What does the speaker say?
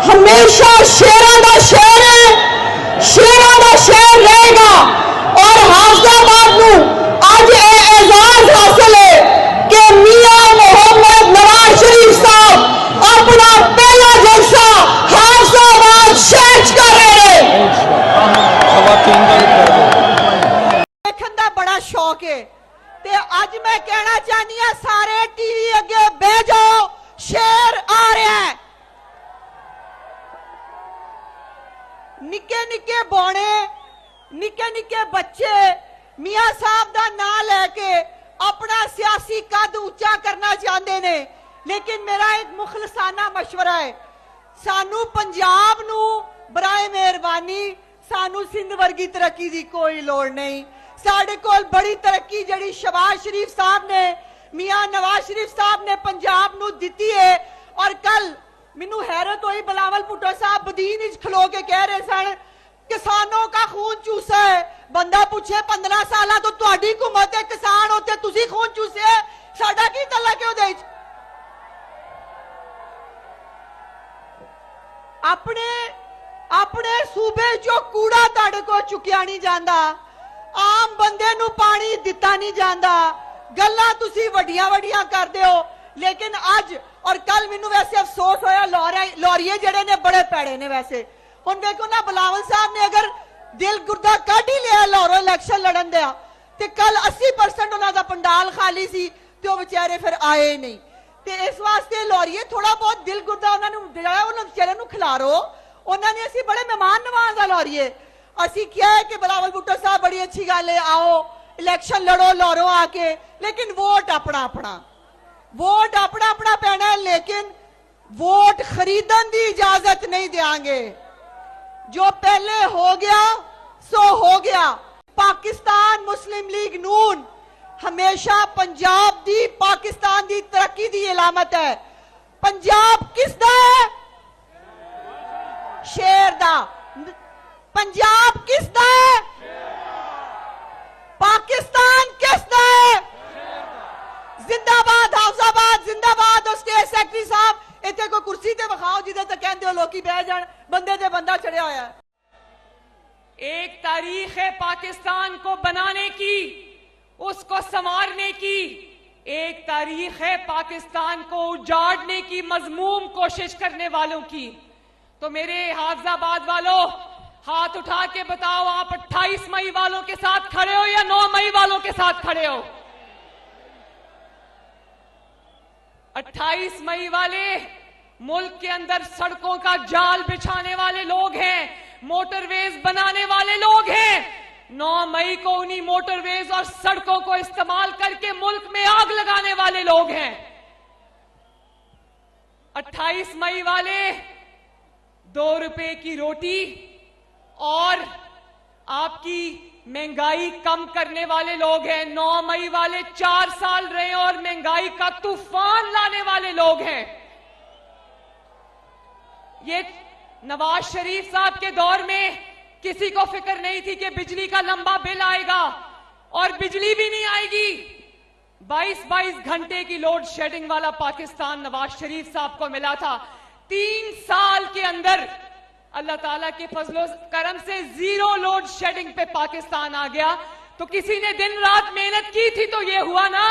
हमेशा शेरों का शहर है, शेरों का शहर रहेगा। और हाफिजाबाद नू आज एजाज हासिल है कि मियां मोहम्मद नवाज शरीफ साहब अपना पहला जलसा हाफिजाबाद शहर च कर रहे हैं। देखने का बड़ा शौक है ते अज मैं कहना चाहनी हां सारे टीवी अगे बह जाओ, शेर आ रहा है। निके निके बौने निके निके बच्चे मियां साहब का नाम लैके अपना सियासी कद उच्चा करना चाहते ने, लेकिन मेरा एक मुखलसाना मशवरा है, सानू पंजाब नू बराए मेहरबानी सानू सिंध वर्गी तरक्की की कोई लोड़ नहीं। साडे कोल बड़ी तरक्की जड़ी शहबाज शरीफ साहब ने, मियां नवाज शरीफ साहब ने पंजाब नू दिती है। और कल मैनू हैरत हुई, बिलावल भुट्टो साहब बदीन खलो के कह रहे सन किसानों का खून चूसा है। बंदा पूछे 15 साल तो तुहाडी हुकूमत है, किसान होते तुसी खून चूसे, साडा की तलक है उहदे च? अपने अपने सूबे चो कूड़ा तुहाडे को चुकिया नहीं जाता, आम बंदे नू पानी दिता नहीं जाता, गल्लां तुसी वड्डियां वड्डियां करदे हो। लेकिन अज और कल मैनू वैसे अफसोस होया, लौरिये जेडे ने बड़े पैड़े ने। वैसे हुण देखो ना, बिलावल साहब ने अगर दिल गुर्दा कढ़ ही लिया लाहौरों इलैक्शन लड़न दिया ते कल 80% उन्हां दा पंडाल खाली सी ते ओह बेचारे फिर आए नहीं। ते इस वास्ते लौरिये थोड़ा बहुत दिल गुर्दा उन्हां नू जिहड़ा उन्हां बेचारे नू खिलारो। उन्हां ने असीं बड़े मेहमान नवाज आ लौरिये, असीं किया है कि बिलावल भुट्टो साहब बड़ी अच्छी गल है, आओ इलैक्शन लड़ो लाहौरों आके, लेकिन वोट अपना अपना, वोट अपना अपना पैना है, लेकिन वोट खरीदन की इजाजत नहीं देंगे। जो पहले हो गया सो हो गया। पाकिस्तान मुस्लिम लीग नून हमेशा पंजाब दी, पाकिस्तान दी तरक्की दी इलामत है। पंजाब किसदा है? शेर दा। पंजाब किसदा है? पाकिस्तान किसदा है? जिंदाबाद हाफिजाबाद, जिंदाबाद। और स्टेट सेक्रेटरी साहब इतने कोई कुर्सी ते विखाओ जिदे ते कहंदे हो लोकी बह जान, बंदे ते बंदा चढ़िया होया है। एक तारीख है पाकिस्तान को बनाने की, उसको संवारने की, एक तारीख है पाकिस्तान को उजाड़ने की मजमूम कोशिश करने वालों की। तो मेरे हाफिजाबाद वालों, हाथ उठा के बताओ, आप 28 मई वालों के साथ खड़े हो या 9 मई वालों के साथ खड़े हो? 28 मई वाले मुल्क के अंदर सड़कों का जाल बिछाने वाले लोग हैं, मोटरवेज बनाने वाले लोग हैं। 9 मई को उन्हीं मोटरवेज और सड़कों को इस्तेमाल करके मुल्क में आग लगाने वाले लोग हैं। 28 मई वाले 2 रुपए की रोटी और आपकी महंगाई कम करने वाले लोग हैं। 9 मई वाले 4 साल रहे और महंगाई का तूफान लाने वाले लोग हैं। ये नवाज शरीफ साहब के दौर में किसी को फिक्र नहीं थी कि बिजली का लंबा बिल आएगा, और बिजली भी नहीं आएगी। 22-22 घंटे की लोड शेडिंग वाला पाकिस्तान नवाज शरीफ साहब को मिला था। 3 साल के अंदर अल्लाह ताला के फजलो करम से 0 लोड शेडिंग पे पाकिस्तान आ गया। तो किसी ने दिन रात मेहनत की थी तो ये हुआ ना।